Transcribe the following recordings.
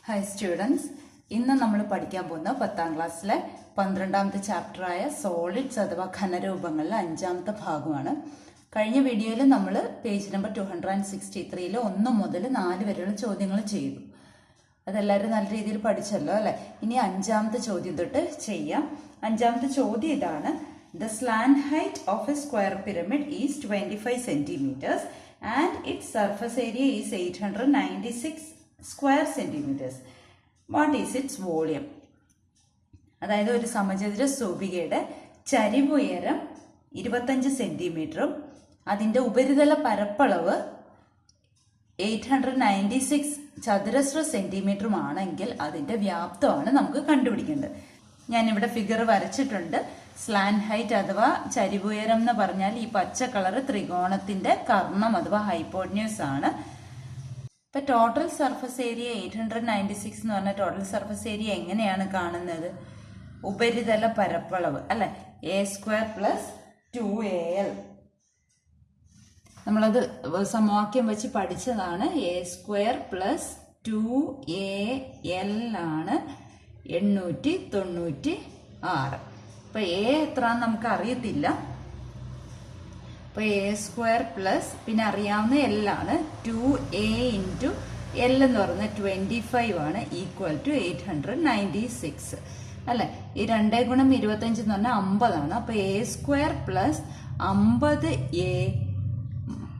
Hi students, ഇന്ന് നമ്മൾ പഠിക്കാൻ പോകുന്ന 10ാം ക്ലാസ്സിലെ 12ാമത്തെ ചാപ്റ്ററായ സോളിഡ്സ് അഥവാ ഘനരൂപങ്ങളിലെ 5ാമത്തെ ഭാഗമാണ്. കഴിഞ്ഞ വീഡിയോയിൽ നമ്മൾ പേജ് നമ്പർ 263 1 മുതൽ 4 വരെയുള്ള ചോദ്യങ്ങൾ ചെയ്തു. അതെല്ലാവരും നല്ല രീതിയിൽ പഠിച്ചല്ലോ അല്ലേ? ഇനി 5ാമത്തെ ചോദ്യം തൊട്ട് ചെയ്യാം. 5ാമത്തെ ചോദ്യം ഇതാണ്: The slant height of a square pyramid is 25 centimeters and its surface area is 896 square centimeters. What is its volume? അതായത് ഒരു സമചതുര സ്തൂപികയുടെ ചരിവുയരം 25 സെന്റിമീറ്ററും അതിൻ്റെ ഉപരിതല പരപ്പളവ് 896 ചതുരശ്ര സെന്റിമീറ്ററും ആണെങ്കിൽ അതിൻ്റെ വ്യാപ്തമാണ് നമുക്ക് കണ്ടുപിടിക്കേണ്ടത്. ഞാനിവിടെ ഫിഗർ വരച്ചിട്ടുണ്ട്. സ്ലാൻഡ് ഹൈറ്റ് അഥവാ ചരിവുയരം എന്ന് പറഞ്ഞാൽ ഈ പച്ച കളർ ത്രികോണത്തിന്റെ കർണം അഥവാ ഹൈപ്പോട്ന്യൂസ് ആണ്. ഇപ്പൊ ടോട്ടൽ സർഫസ് ഏരിയ 896 എന്ന് പറഞ്ഞാൽ ടോട്ടൽ സർഫസ് ഏരിയ എങ്ങനെയാണ് കാണുന്നത്? ഉപരിതല പരപ്പളവ് അല്ലെ, a² + 2al. നമ്മളത് സമവാക്യം വെച്ച് പഠിച്ചതാണ്. a² + 2al ആണ് 896. ഇപ്പൊ a എത്രയാണെന്ന് നമുക്ക് അറിയത്തില്ല. അപ്പൊ a² പിന്നെ അറിയാവുന്ന l ആണ്. 2a × l എന്ന് പറയുന്നത് 25 ആണ്, = 896 അല്ലെ. ഈ 2 × 25 എന്ന് പറഞ്ഞാൽ 50 ആണ്. അപ്പൊ a² + 50a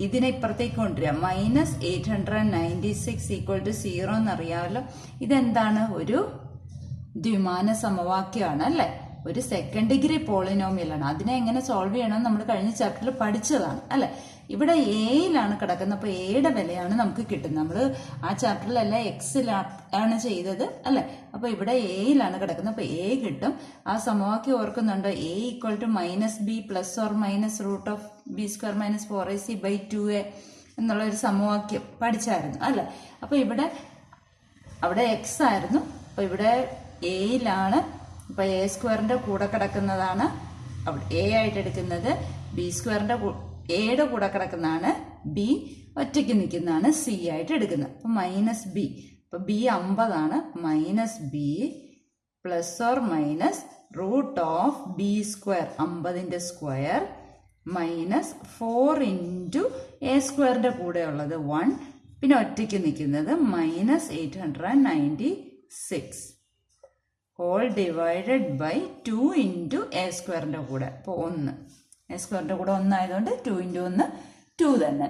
ഇതിനെ ഇപ്പുറത്തേക്ക് കൊണ്ടുവരിക. -896 = 0 എന്നറിയാമല്ലോ. ഇതെന്താണ്? ഒരു ദ്വിമാന സമവാക്യമാണ് അല്ലെ, ഒരു സെക്കൻഡ് ഡിഗ്രി പോളിനോമിയലാണ്. അതിനെ എങ്ങനെ സോൾവ് ചെയ്യണമെന്ന് നമ്മൾ കഴിഞ്ഞ ചാപ്റ്ററിൽ പഠിച്ചതാണ് അല്ലെ. ഇവിടെ എയിലാണ് കിടക്കുന്നത്. അപ്പൊ എയുടെ വിലയാണ് നമുക്ക് കിട്ടുന്നത്. നമ്മൾ ആ ചാപ്റ്ററിലല്ല എക്സിലാണ് ചെയ്തത് അല്ലെ. അപ്പൊ ഇവിടെ എയിലാണ് കിടക്കുന്നത്. അപ്പൊ എ കിട്ടും. ആ സമവാക്യം ഓർക്കുന്നുണ്ടോ? a = -b ± √b² - 4ac/2a എന്നുള്ള ഒരു സമവാക്യം പഠിച്ചായിരുന്നു അല്ലെ. അപ്പൊ ഇവിടെ അവിടെ എക്സ് ആയിരുന്നു. അപ്പൊ ഇവിടെ എയിലാണ്. അപ്പൊ a² കൂടെ കിടക്കുന്നതാണ് അവിടെ എ ആയിട്ട് എടുക്കുന്നത്. b² എയുടെ കൂടെ കിടക്കുന്നതാണ് ബി, ഒറ്റയ്ക്ക് നിൽക്കുന്നതാണ് സി ആയിട്ട് എടുക്കുന്നത്. അപ്പൊ -b. അപ്പൊ b 50 ആണ്. -b ± √b², 50ന്റെ സ്ക്വയർ -4 × a² കൂടെ ഉള്ളത് 1, പിന്നെ ഒറ്റയ്ക്ക് നിൽക്കുന്നത് -896 ഹോൾ ഡിവൈഡഡ് ബൈ 2 × a² കൂടെ. അപ്പോൾ 1, a² കൂടെ 1 ആയതുകൊണ്ട് 2 × 1 2 തന്നെ.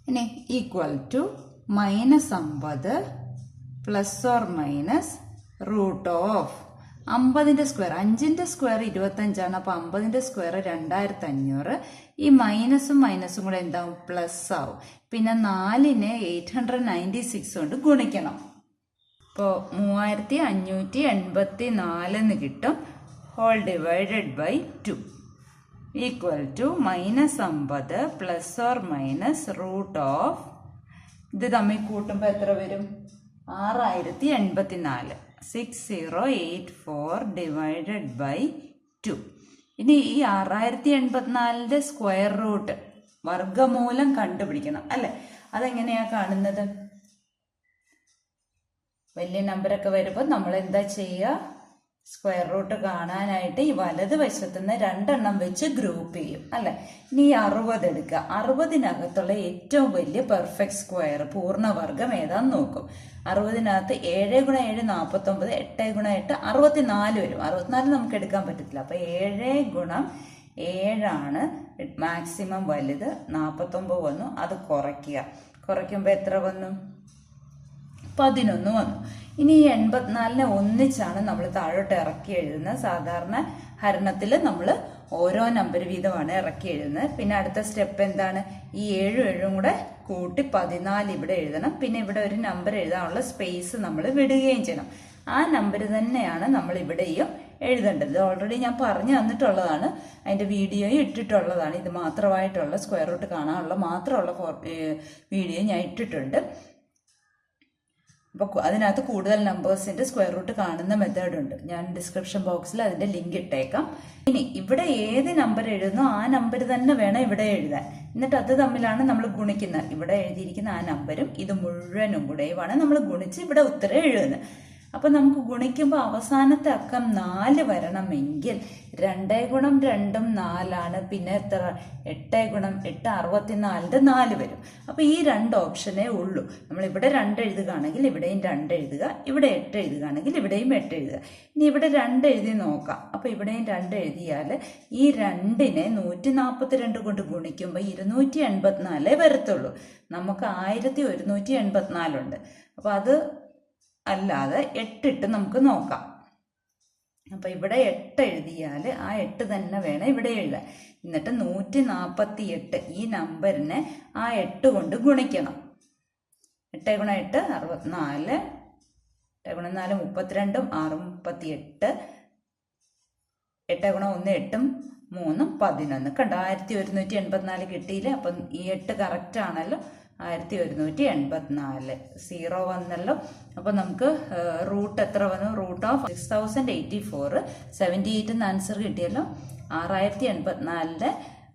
ഇനി = -50 ± √50ന്റെ സ്ക്വയർ. 5ന്റെ സ്ക്വയർ 25 ആണ്. അപ്പൊ 50ന്റെ സ്ക്വയർ 2500. ഈ മൈനസും മൈനസും കൂടെ എന്താവും? പ്ലസ് ആവും. പിന്നെ 4നെ 896 കൊണ്ട് ഗുണിക്കണം. ഇപ്പോൾ 3584 എന്ന് കിട്ടും. ഹോൾ ഡിവൈഡഡ് ബൈ 2 = -50 ± ഇത് തമ്മിൽ കൂട്ടുമ്പോൾ എത്ര വരും? 6084. 6084 ഡിവൈഡഡ് ബൈ 2. ഇനി ഈ 6084ന്റെ സ്ക്വയർ റൂട്ട് വർഗമൂലം കണ്ടുപിടിക്കണം അല്ലെ. അതെങ്ങനെയാ കാണുന്നത്? വലിയ നമ്പറൊക്കെ വരുമ്പോൾ നമ്മൾ എന്താ ചെയ്യുക? സ്ക്വയർ റൂട്ട് കാണാനായിട്ട് ഈ വലത് വശത്തുനിന്ന് 2 എണ്ണം വെച്ച് ഗ്രൂപ്പ് ചെയ്യും അല്ലെ. ഇനി 60 എടുക്കുക. 60നകത്തുള്ള ഏറ്റവും വലിയ പെർഫെക്റ്റ് സ്ക്വയർ പൂർണ്ണവർഗം ഏതാന്ന് നോക്കും. 60നകത്ത് 7 × 7 49, 8 × 8 64 വരും. 64 നമുക്ക് എടുക്കാൻ പറ്റത്തില്ല. അപ്പൊ 7 × 7 ആണ് മാക്സിമം വലുത്. 49 വന്നു. അത് കുറയ്ക്കുമ്പോൾ എത്ര വന്നു? 11 വന്നു. ഇനി ഈ 84നെ ഒന്നിച്ചാണ് നമ്മൾ താഴോട്ട് ഇറക്കി എഴുതുന്നത്. സാധാരണ ഹരണത്തിൽ നമ്മൾ ഓരോ നമ്പർ വീതമാണ് ഇറക്കി എഴുതുന്നത്. പിന്നെ അടുത്ത സ്റ്റെപ്പ് എന്താണ്? ഈ 7 കൂടെ കൂട്ടി 14 ഇവിടെ എഴുതണം. പിന്നെ ഇവിടെ ഒരു നമ്പർ എഴുതാനുള്ള സ്പേസ് നമ്മൾ വിടുകയും ചെയ്യണം. ആ നമ്പർ തന്നെയാണ് നമ്മൾ ഇവിടെയും എഴുതേണ്ടത്. ഓൾറെഡി ഞാൻ പറഞ്ഞു തന്നിട്ടുള്ളതാണ്, അതിന്റെ വീഡിയോയും ഇട്ടിട്ടുള്ളതാണ്. ഇത് മാത്രമായിട്ടുള്ള സ്ക്വയർ റൂട്ട് കാണാനുള്ള മാത്രമുള്ള വീഡിയോ ഞാൻ ഇട്ടിട്ടുണ്ട്. അപ്പോൾ അതിനകത്ത് കൂടുതൽ നമ്പേഴ്സിന്റെ സ്ക്വയർ റൂട്ട് കാണുന്ന മെത്തേഡ് ഉണ്ട്. ഞാൻ ഡിസ്ക്രിപ്ഷൻ ബോക്സിൽ അതിന്റെ ലിങ്ക് ഇട്ടേക്കാം. ഇനി ഇവിടെ ഏത് നമ്പർ എഴുതുന്നോ ആ നമ്പർ തന്നെ വേണം ഇവിടെ എഴുതാൻ. എന്നിട്ട് അത് തമ്മിലാണ് നമ്മൾ ഗുണിക്കുന്നത്. ഇവിടെ എഴുതിയിരിക്കുന്ന ആ നമ്പരും ഇത് മുഴുവനും കൂടെയുമാണ് നമ്മൾ ഗുണിച്ച് ഇവിടെ ഉത്തരം എഴുതുന്നത്. അപ്പൊ നമുക്ക് ഗുണിക്കുമ്പോൾ അവസാനത്തെ അക്കം 4 വരണമെങ്കിൽ 2 ഗുണം 2 4 പിന്നെ എത്ര 8 ഗുണം 8 64 4 വരും. അപ്പൊ ഈ 2 ഓപ്ഷനേ ഉള്ളൂ. നമ്മൾ ഇവിടെ 2 എഴുതുകയാണെങ്കിൽ ഇവിടെയും 2 എഴുതുക, ഇവിടെ 8 എഴുതുകയാണെങ്കിൽ ഇവിടെയും 8 എഴുതുക. ഇനി ഇവിടെ 2 എഴുതി നോക്കാം. അപ്പൊ ഇവിടെയും 2 എഴുതിയാൽ ഈ 2നെ 142 കൊണ്ട് ഗുണിക്കുമ്പോൾ 284 വരത്തുള്ളൂ. നമുക്ക് 1184 ഉണ്ട്. അപ്പൊ അത് അല്ലാതെ 8 ഇട്ട് നമുക്ക് നോക്കാം. അപ്പൊ ഇവിടെ 8 എഴുതിയാൽ ആ 8 തന്നെ വേണം ഇവിടെ എഴുതാൻ. എന്നിട്ട് 148 ഈ നമ്പറിനെ ആ 8 കൊണ്ട് ഗുണിക്കണം. 8 ഗുണം 8 64, 8 ഗുണം 4 32, 6 38, 8 ഗുണം 1 8, 3 11. കണ്ടോ 1184 കിട്ടിയില്ലേ? അപ്പം ഈ 8 കറക്റ്റ് ആണല്ലോ. 1184 0 വന്നല്ലോ. അപ്പൊ നമുക്ക് റൂട്ട് എത്ര വന്നു? റൂട്ട് ഓഫ് 6084 78 ആൻസർ കിട്ടിയല്ലോ. 6084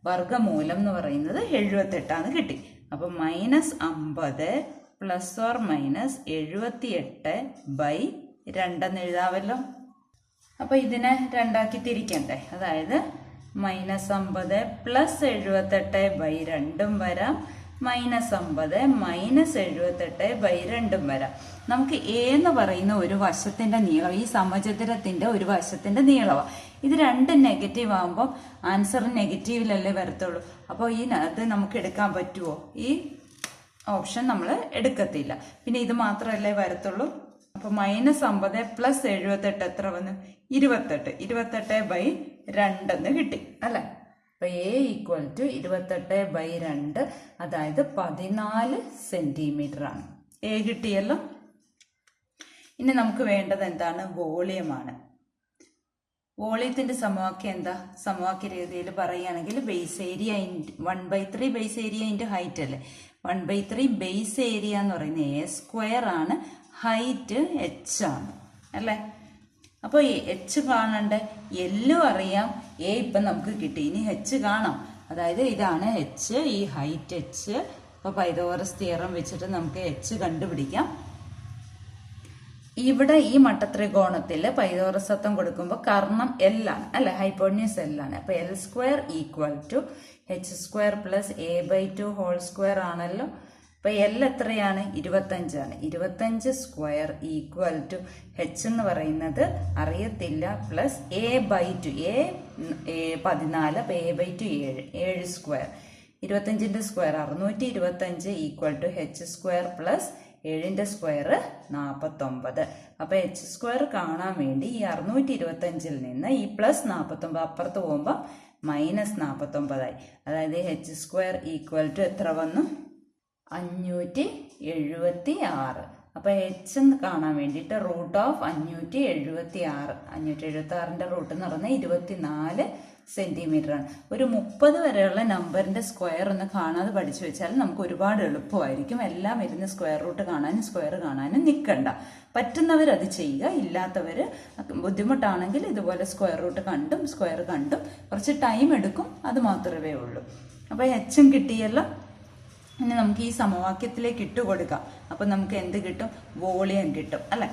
വർഗമൂലം എന്ന് പറയുന്നത് 78 കിട്ടി. അപ്പൊ -50 ± 78/2 എന്ന് എഴുതാമല്ലോ. അപ്പൊ ഇതിനെ 2 ആക്കി തിരിക്കണ്ടേ? അതായത് -50 + 78/2 വരാം, -50 - 78/2 വരാം. നമുക്ക് എ എന്ന് പറയുന്ന ഒരു വശത്തിന്റെ നീളം, ഈ സമചതുരത്തിന്റെ ഒരു വശത്തിന്റെ നീളമാണ്. ഇത് 2 നെഗറ്റീവ് ആകുമ്പോൾ ആൻസർ നെഗറ്റീവിലല്ലേ വരത്തുള്ളൂ. അപ്പോൾ അത് നമുക്ക് എടുക്കാൻ പറ്റുമോ? ഈ ഓപ്ഷൻ നമ്മൾ എടുക്കത്തില്ല. പിന്നെ ഇത് മാത്രമല്ലേ വരത്തുള്ളൂ. അപ്പൊ -50 + 78 എത്ര വന്നു? 28. 28/2 എന്ന് കിട്ടി അല്ലെ? അപ്പൊ A = 28/2, അതായത് 14 സെന്റിമീറ്റർ ആണ്. എ കിട്ടിയല്ലോ. ഇനി നമുക്ക് വേണ്ടത് എന്താണ്? വോളിയമാണ്. വോളിയത്തിന്റെ സമവാക്യം എന്താ? സമവാക്യ രീതിയിൽ പറയുകയാണെങ്കിൽ base area 1/3 base area into height അല്ലേ? 1/3 ബേസ് ഏരിയ എന്ന് പറയുന്നത് A² ആണ്, ഹൈറ്റ് h ആണ് അല്ലേ? അപ്പോൾ ഈ h കാണണ്ടേ? എല്ലും അറിയാം, എ ഇപ്പം നമുക്ക് കിട്ടി. ഇനി h കാണാം. അതായത് ഇതാണ് h, ഈ ഹൈറ്റ് h. അപ്പോൾ പൈതഗോറസ് തിയറം വെച്ചിട്ട് നമുക്ക് h കണ്ടുപിടിക്കാം. ഇവിടെ ഈ മട്ടത്രികോണത്തിൽ പൈതഗോറസ് തത്വം കൊടുക്കുമ്പോൾ കർണം L ആണ് അല്ലെ? ഹൈപ്പോട്ടന്യൂസ് L ആണ്. അപ്പൊ L² = h² + a/2² ആണല്ലോ. അപ്പൊ L എത്രയാണ്? 25 ആണ്. 25² = h എന്ന് പറയുന്നത് അറിയത്തില്ല, പ്ലസ് a/2, a 14, അപ്പൊ a/2 7². 25ന്റെ സ്ക്വയർ 625 = h² + 7ന്റെ സ്ക്വയർ 49. അപ്പൊ h² കാണാൻ വേണ്ടി ഈ 625ൽ നിന്ന് ഈ +49 അപ്പുറത്ത് പോകുമ്പോൾ -49 ആയി. അതായത് h² = എത്ര വന്നു? 576. അപ്പൊ h എന്ന് കാണാൻ വേണ്ടിയിട്ട് റൂട്ട് ഓഫ് 576. 576ന്റെ റൂട്ട് എന്ന് പറഞ്ഞാൽ 24 സെന്റിമീറ്റർ ആണ്. ഒരു 30 വരെയുള്ള നമ്പറിന്റെ സ്ക്വയർ ഒന്ന് കാണാതെ പഠിച്ചു വെച്ചാൽ നമുക്ക് ഒരുപാട് എളുപ്പമായിരിക്കും. എല്ലാം വരുന്ന സ്ക്വയർ റൂട്ട് കാണാനും സ്ക്വയർ കാണാനും നിൽക്കണ്ട. പറ്റുന്നവർ അത് ചെയ്യുക, ഇല്ലാത്തവർ ബുദ്ധിമുട്ടാണെങ്കിൽ ഇതുപോലെ സ്ക്വയർ റൂട്ട് കണ്ടും സ്ക്വയർ കണ്ടും കുറച്ച് ടൈം എടുക്കും, അത് മാത്രമേ ഉള്ളൂ. അപ്പൊ എച്ചും കിട്ടിയല്ലോ. ഇനി നമുക്ക് ഈ സമവാക്യത്തിലേക്ക് ഇട്ട് കൊടുക്കാം. അപ്പൊ നമുക്ക് എന്ത് കിട്ടും? വോളിയം കിട്ടും അല്ലെ?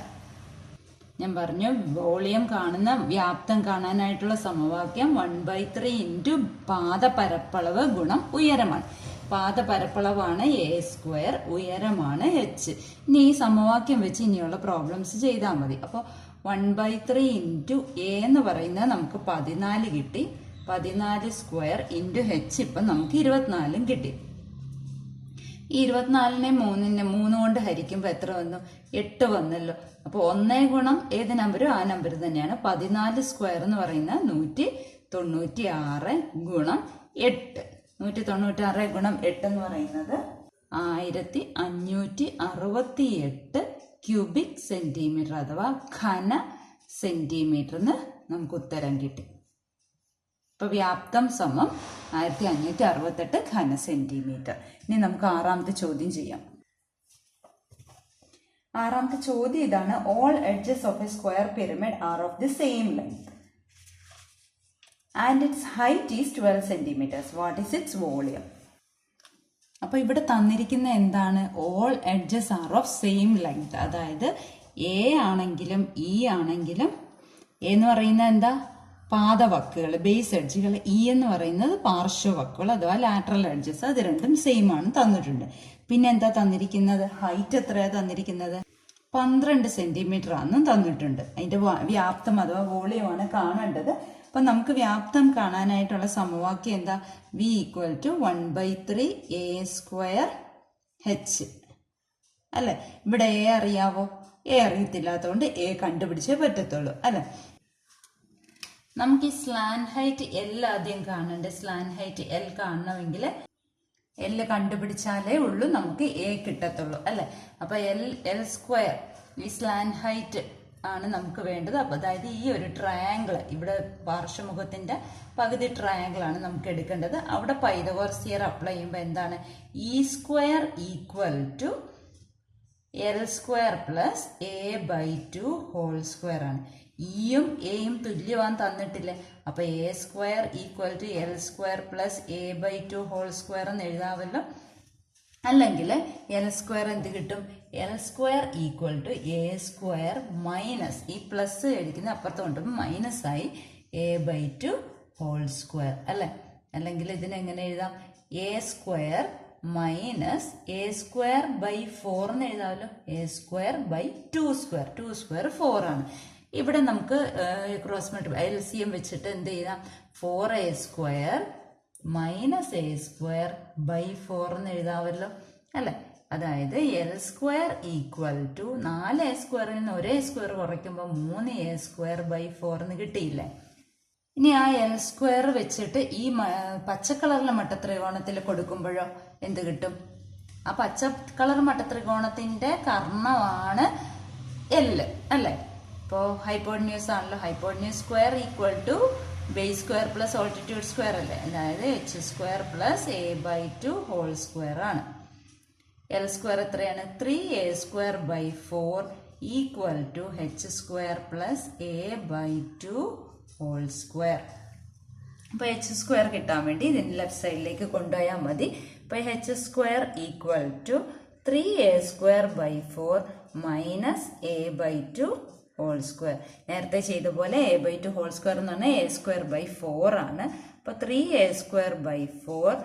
ഞാൻ പറഞ്ഞു വോളിയം കാണുന്ന വ്യാപ്തം കാണാനായിട്ടുള്ള സമവാക്യം 1/3 × പാദപരപ്പളവ് ഗുണം ഉയരമാണ്. പാദപരപ്പളവാണ് a², ഉയരമാണ് h. ഇനി ഈ സമവാക്യം വെച്ച് ഇനിയുള്ള പ്രോബ്ലംസ് ചെയ്താൽ മതി. അപ്പോൾ 1/3 × a എന്ന് പറയുന്നത് നമുക്ക് 14 കിട്ടി. 14² × h ഇപ്പം നമുക്ക് 24 കിട്ടി. ഈ 24നെ 3 കൊണ്ട് ഹരിക്കുമ്പോൾ എത്ര വന്നു? 8 വന്നല്ലോ. അപ്പോൾ 1 ഗുണം ഏത് നമ്പരും ആ നമ്പർ തന്നെയാണ്. 14² എന്ന് പറയുന്നത് 196 ഗുണം 8. 196 ഗുണം 8 എന്ന് പറയുന്നത് 1568 ക്യൂബിക് സെന്റിമീറ്റർ അഥവാ ഘന സെന്റിമീറ്ററിന് നമുക്ക് ഉത്തരം കിട്ടി. അപ്പൊ വ്യാപ്തം സമം 1568 ഘന സെന്റിമീറ്റർ. ഇനി നമുക്ക് 6ാമത്തെ ചോദ്യം ചെയ്യാം. ആറാമത്തെ ചോദ്യം ഇതാണ്, all edges of a square pyramid are of the same length and its height is 12 centimeters. What is its volume? അപ്പോൾ ഇവിടെ തന്നിരിക്കുന്ന എന്താണ്? All edges are of same length. അതായത് എ ആണെങ്കിലും ഇ ആണെങ്കിലും, എ എന്ന് പറയുന്നത് എന്താ? പാദവക്കുകൾ, ബേസ് എഡ്ജുകൾ. ഇ എന്ന് പറയുന്നത് പാർശ്വവക്കുകൾ അഥവാ ലാറ്ററൽ എഡ്ജസ്. അത് രണ്ടും സെയിം ആണ് തന്നിട്ടുണ്ട്. പിന്നെ എന്താ തന്നിരിക്കുന്നത്? ഹൈറ്റ് എത്രയാ തന്നിരിക്കുന്നത്? 12 centimeter ആണെന്നും തന്നിട്ടുണ്ട്. അതിന്റെ വ്യാപ്തം അഥവാ വോളിയമാണ് കാണേണ്ടത്. അപ്പൊ നമുക്ക് വ്യാപ്തം കാണാനായിട്ടുള്ള സമവാക്യം എന്താ? V equal to 1/3 a² h അല്ലെ. ഇവിടെ എ അറിയാവോ? എ അറിയത്തില്ലാത്തതുകൊണ്ട് എ കണ്ടുപിടിച്ചേ പറ്റത്തുള്ളൂ അല്ലെ. നമുക്ക് ഈ സ്ലാൻ ഹൈറ്റ് എൽ ആദ്യം കാണണ്ടേ. സ്ലാൻ ഹൈറ്റ് എൽ കാണണമെങ്കിൽ എൽ കണ്ടുപിടിച്ചാലേ ഉള്ളൂ നമുക്ക് എ കിട്ടത്തുള്ളൂ അല്ലെ. അപ്പൊ L² ഈ സ്ലാൻ ഹൈറ്റ് ആണ് നമുക്ക് വേണ്ടത്. അപ്പൊ അതായത് ഈ ഒരു ട്രയാങ്കിൾ, ഇവിടെ പാർശ്വമുഖത്തിന്റെ പകുതി ട്രയാങ്കിൾ ആണ് നമുക്ക് എടുക്കേണ്ടത്. അവിടെ പൈതഗോറസ് തിയറം അപ്ലൈ ചെയ്യുമ്പോൾ എന്താണ്? E² equal to L² plus a/2 whole square ആണ്. ഇയും എയും തുല്യമാൻ തന്നിട്ടില്ലേ. അപ്പൊ a² equal to L² plus a/2 whole square എന്ന് എഴുതാമല്ലോ. അല്ലെങ്കിൽ L² എന്ത് കിട്ടും? L² equal to a² minus, ഈ പ്ലസ് എഴുതിക്കുന്ന അപ്പുറത്ത് കൊണ്ടും മൈനസ് ആയി a/2 ഹോൾ സ്ക്വയർ അല്ലെ. അല്ലെങ്കിൽ ഇതിനെങ്ങനെ എഴുതാം? a² മൈനസ് a²/4 എന്ന് എഴുതാമല്ലോ. a²/2². 2² 4 ആണ്. ഇവിടെ നമുക്ക് ക്രോസ് മൾട്ടിപ്ലൈ LCM വെച്ചിട്ട് എന്ത് ചെയ്താം? 4a² മൈനസ് a²/4 എന്ന് എഴുതാമല്ലോ അല്ലെ. അതായത് L² ഈക്വൽ ടു 4a² നിന്ന് 1a² കുറയ്ക്കുമ്പോൾ 3a²/4 എന്ന് കിട്ടിയില്ലേ. ഇനി ആ L² വെച്ചിട്ട് ഈ പച്ച കളറിലെ മട്ടത്രികോണത്തിൽ കൊടുക്കുമ്പോഴോ എന്ത് കിട്ടും? ആ പച്ച കളർ മട്ടത്രികോണത്തിന്റെ കർണമാണ് L അല്ലെ. ഇപ്പോൾ ഹൈപ്പോട്ടന്യൂസ് ആണല്ലോ. Hypotenuse square equal to base square plus altitude square അല്ലേ. അതായത് h² plus a/2 whole square ആണ്. L² എത്രയാണ്? 3a²/4 equal to h² plus a/2 whole square. അപ്പൊ h² കിട്ടാൻ വേണ്ടി ഇതിന്റെ ലെഫ്റ്റ് സൈഡിലേക്ക് കൊണ്ടുപോയാൽ മതി. അപ്പൊ h² equal to 3a²/4 minus a/2 whole square. നേരത്തെ ചെയ്ത പോലെ a/2 ഹോൾ സ്ക്വയർ എന്ന് പറഞ്ഞാൽ a²/4 ആണ്. അപ്പൊ 3a²/4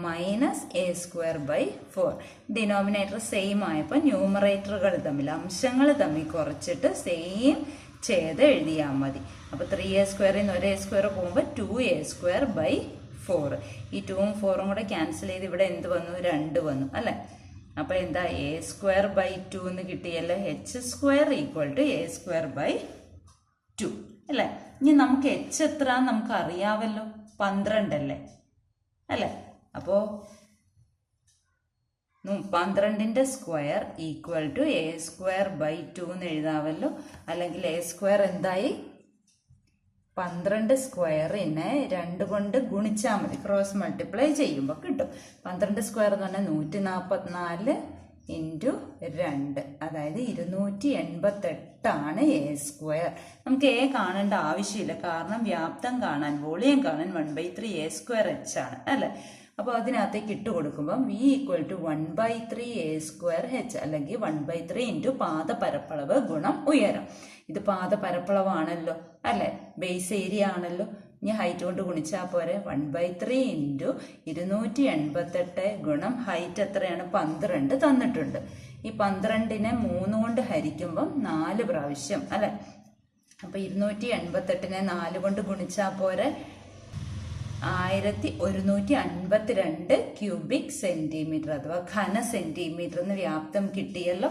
minus a²/4. Denominator same ആയപ്പോൾ ന്യൂമറേറ്ററുകൾ തമ്മിൽ, അംശങ്ങൾ തമ്മിൽ കുറച്ചിട്ട് സെയിം ചെയ്ത് എഴുതിയാൽ മതി. അപ്പൊ 3a² നിന്ന് 1a² പോകുമ്പോൾ 2a²/4. ഈ 2ഉം 4ഉം കൂടെ ക്യാൻസൽ ചെയ്ത് ഇവിടെ എന്ത് വന്നു? 2 വന്നു അല്ലെ. അപ്പൊ എന്താ? a²/2 എന്ന് കിട്ടിയല്ലോ. h² ഈക്വൽ ടു a²/2 അല്ലെ. ഇനി നമുക്ക് h എത്ര നമുക്ക് അറിയാവല്ലോ, 12 അല്ലേ അല്ലെ. അപ്പോ 12ന്റെ സ്ക്വയർ ഈക്വൽ ടു a²/2 എന്ന് എഴുതാവല്ലോ. അല്ലെങ്കിൽ a² എന്തായി? 12 സ്ക്വയറിനെ 2 കൊണ്ട് ഗുണിച്ചാൽ മതി. ക്രോസ് മൾട്ടിപ്ലൈ ചെയ്യുമ്പോൾ കിട്ടും. 12 സ്ക്വയർ എന്ന് പറഞ്ഞാൽ 144 ഇൻറ്റു 2, അതായത് 288 ആണ് a². നമുക്ക് a കാണേണ്ട ആവശ്യമില്ല, കാരണം വ്യാപ്തം കാണാൻ, വോളിയം കാണാൻ 1/3 a² h ആണ് അല്ലെ. അപ്പോൾ അതിനകത്തേക്ക് ഇട്ട് കൊടുക്കുമ്പം v equal to 1/3 a² h, അല്ലെങ്കിൽ 1/3 ഇൻറ്റു പാദ പരപ്പളവ് ഗുണം ഉയരം. ഇത് പാദ പരപ്പളവാണല്ലോ അല്ലെ, ബേസ് ഏരിയ ആണല്ലോ. ഇനി ഹൈറ്റ് കൊണ്ട് ഗുണിച്ചാൽ പോരെ. 1/3 ഇൻറ്റു 288 ഗുണം ഹൈറ്റ് എത്രയാണ്? 12 തന്നിട്ടുണ്ട്. ഈ 12നെ 3 കൊണ്ട് ഹരിക്കുമ്പം 4 പ്രാവശ്യം അല്ലെ. അപ്പൊ 288നെ 4 കൊണ്ട് ഗുണിച്ചാൽ പോരെ. 1152 ക്യൂബിക് സെന്റിമീറ്റർ അഥവാ ഘന സെന്റിമീറ്റർ എന്ന് വ്യാപ്തം കിട്ടിയല്ലോ.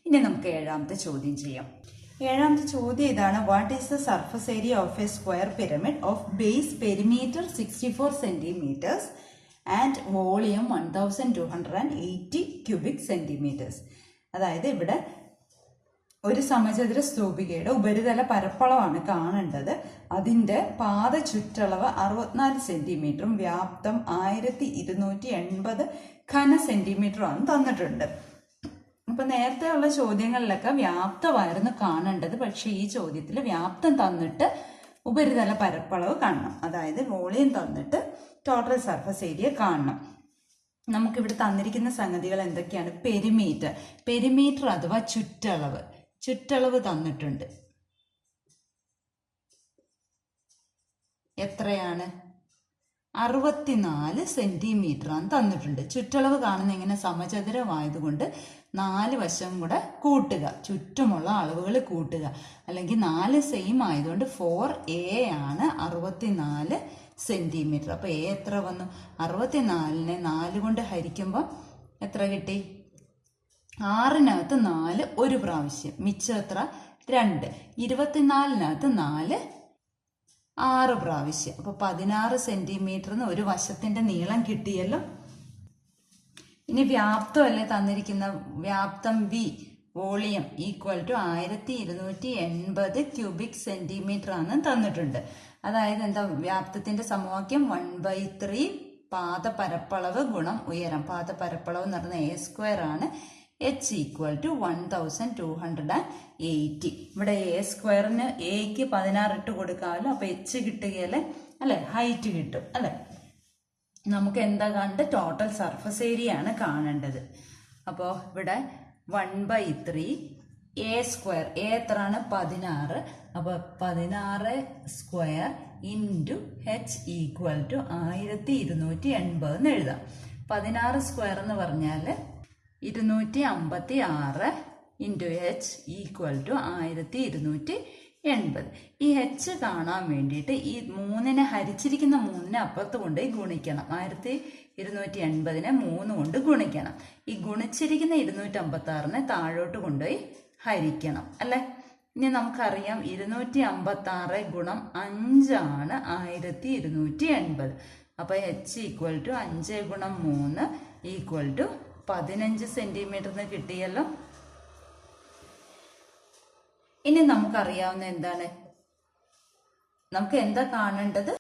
ഇനി നമുക്ക് 7ാമത്തെ ചോദ്യം ചെയ്യാം. 7ാമത്തെ ചോദ്യം ഇതാണ്, what is the surface area of a square pyramid of base perimeter 64 centimetres and volume 1280 cubic centimetres. അതായത് ഇവിടെ ഒരു സമചതുര സ്തൂപികയുടെ ഉപരിതല പരപ്പളവാണ് കാണേണ്ടത്. അതിന്റെ പാദ ചുറ്റളവ് 64 സെന്റിമീറ്ററും വ്യാപ്തം 1280 ഘന സെന്റിമീറ്ററും ആണ് തന്നിട്ടുണ്ട്. അപ്പൊ നേരത്തെ ഉള്ള ചോദ്യങ്ങളിലൊക്കെ വ്യാപ്തമായിരുന്നു കാണേണ്ടത്. പക്ഷെ ഈ ചോദ്യത്തിൽ വ്യാപ്തം തന്നിട്ട് ഉപരിതല പരപ്പളവ് കാണണം. അതായത് വോളിയം തന്നിട്ട് ടോട്ടൽ സർഫസ് ഏരിയ കാണണം. നമുക്കിവിടെ തന്നിരിക്കുന്ന സംഗതികൾ എന്തൊക്കെയാണ്? പെരിമീറ്റർ അഥവാ ചുറ്റളവ് തന്നിട്ടുണ്ട്. എത്രയാണ്? 64 സെന്റിമീറ്റർ ആണ് തന്നിട്ടുണ്ട്. ചുറ്റളവ് കാണുന്ന എങ്ങനെ? സമചതുരമായതുകൊണ്ട് 4 വശം കൂടെ കൂട്ടുക, ചുറ്റുമുള്ള അളവുകൾ കൂട്ടുക. അല്ലെങ്കിൽ 4 സെയിം ആയതുകൊണ്ട് 4a ആണ് 64 സെന്റിമീറ്റർ. അപ്പൊ a എത്ര വന്നു? 64നെ 4 കൊണ്ട് ഹരിക്കുമ്പോൾ എത്ര കിട്ടി? 6-നകത്ത് 4 ഒരു പ്രാവശ്യം, മിച്ചം എത്ര? 2. 24-നകത്ത് 4 6 പ്രാവശ്യം. അപ്പൊ 16 സെന്റിമീറ്ററിന് ഒരു വശത്തിന്റെ നീളം കിട്ടിയല്ലോ. ഇനി വ്യാപ്തം അല്ലേ തന്നിരിക്കുന്ന? വ്യാപ്തം V, volume equal to 1280 cubic centimetre ആണ് തന്നിട്ടുണ്ട്. അതായത് എന്താ? വ്യാപ്തത്തിന്റെ സമവാക്യം 1/3 പാദപരപ്പളവ് ഗുണം ഉയരം. പാദപരപ്പളവ് എന്ന് പറയുന്നത് a² ആണ്. h equal to 1280. ഇവിടെ a²ന് എക്ക് 16 ഇട്ട് കൊടുക്കാമല്ലോ. അപ്പൊ h കിട്ടുകയല്ലേ അല്ലെ? ഹൈറ്റ് കിട്ടും അല്ലെ? നമുക്ക് എന്താ കാണേണ്ടത്? ടോട്ടൽ സർഫസ് ഏരിയ ആണ് കാണേണ്ടത്. അപ്പോൾ ഇവിടെ 1/3 a². a എത്രയാണ്? 16. അപ്പൊ 16² ഇൻറ്റു h ഈക്വൽ ടു 1280 എന്ന് എഴുതാം. 16² എന്ന് പറഞ്ഞാൽ 256 ഇൻറ്റു h ഈക്വൽ ടു 1280. ഈ h കാണാൻ വേണ്ടിയിട്ട് ഈ 3നെ ഹരിച്ചിരിക്കുന്ന 3നെ അപ്പുറത്ത് കൊണ്ടുപോയി ഗുണിക്കണം. 1280നെ 3 കൊണ്ട് ഗുണിക്കണം. ഈ ഗുണിച്ചിരിക്കുന്ന 256നെ താഴോട്ട് കൊണ്ടുപോയി ഹരിക്കണം അല്ലെ? ഇനി നമുക്കറിയാം 256 ഗുണം 5 ആണ് 1280. അപ്പൊ h ഈക്വൽ ടു 5 ഗുണം 3 ഈക്വൽ ടു 15 സെന്റിമീറ്ററിന് കിട്ടിയല്ലോ. ഇനി നമുക്കറിയാവുന്ന എന്താണ്? നമുക്ക് എന്താ കാണേണ്ടത്?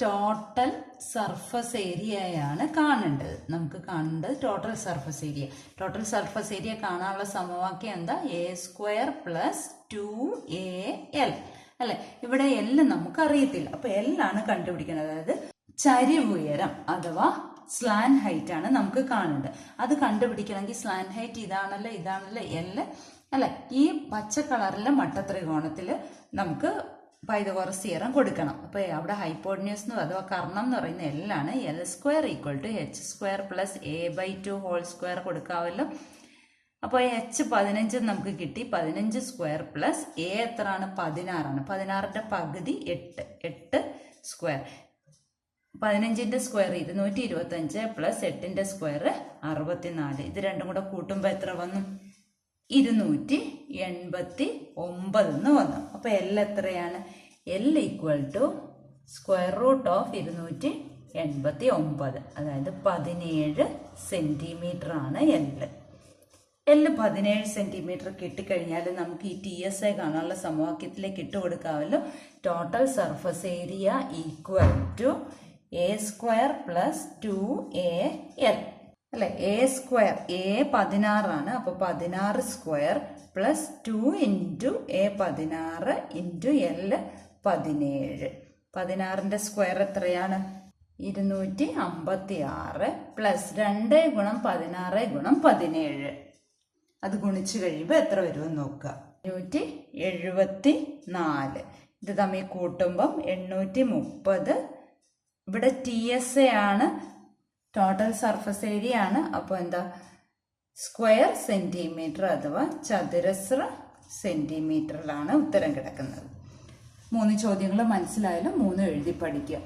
ടോട്ടൽ സർഫസ് ഏരിയയാണ് കാണേണ്ടത്. നമുക്ക് കാണേണ്ടത് total surface area. Total surface area കാണാനുള്ള സമവാക്യം എന്താ? a² പ്ലസ് 2al അല്ലെ? ഇവിടെ L നമുക്ക് അറിയത്തില്ല. അപ്പൊ L ആണ് കണ്ടുപിടിക്കുന്നത്. അതായത് ചരിവ് ഉയരം അഥവാ സ്ലാൻ ഹൈറ്റ് ആണ് നമുക്ക് കാണേണ്ടത്. അത് കണ്ടുപിടിക്കണമെങ്കിൽ സ്ലാൻ ഹൈറ്റ് ഇതാണല്ലോ L അല്ലെ? ഈ പച്ച കളറിലെ മട്ടത്രികോണത്തില് നമുക്ക് പൈതഗോറസ് തിയറം കൊടുക്കണം. അപ്പൊ അവിടെ ഹൈപ്പോട്ടന്യൂസ് അഥവാ കർണം എന്ന് പറയുന്ന L ആണ്. L² equal to h² plus a/2 whole square കൊടുക്കാമല്ലോ. അപ്പൊ h 15 നമുക്ക് കിട്ടി. 15² പ്ലസ് a എത്രയാണ്? 16 ആണ്. 16ന്റെ പകുതി 8 സ്ക്വയർ. 15ന്റെ സ്ക്വയർ 225 പ്ലസ് 8ന്റെ സ്ക്വയർ 64. ഇത് രണ്ടും കൂടെ കൂട്ടുമ്പോ എത്ര വന്നു? 289 എന്ന് വന്നു. അപ്പൊ L എത്രയാണ്? L equal to square root of 289, അതായത് 17 സെന്റിമീറ്റർ ആണ് L. 17 സെന്റിമീറ്റർ കിട്ടിക്കഴിഞ്ഞാൽ നമുക്ക് ഈ TSA കാണാനുള്ള സമവാക്യത്തിലേക്ക് ഇട്ട് കൊടുക്കാമല്ലോ. Total surface area equal to a² plus 2al അല്ലെ? a² a 16 ആണ്. അപ്പൊ 16² plus 2 into a 16 into l 17. 16ന്റെ സ്ക്വയർ എത്രയാണ്? 256 പ്ലസ് 2 ഗുണം 16 ഗുണം 17. അത് ഗുണിച്ചു കഴിയുമ്പോൾ എത്ര വരുമെന്ന് നോക്കുക. 274. ഇത് തമ്മിൽ കൂട്ടുമ്പം 830. ഇവിടെ TSA ആണ്, ടോട്ടൽ സർഫസ് ഏരിയ ആണ്. അപ്പോൾ എന്താ? സ്ക്വയർ സെന്റിമീറ്റർ അഥവാ ചതുരശ്ര സെന്റിമീറ്ററിലാണ് ഉത്തരം കിടക്കുന്നത്. 3 ചോദ്യങ്ങൾ മനസ്സിലായാലും 3 എഴുതി പഠിക്കുക.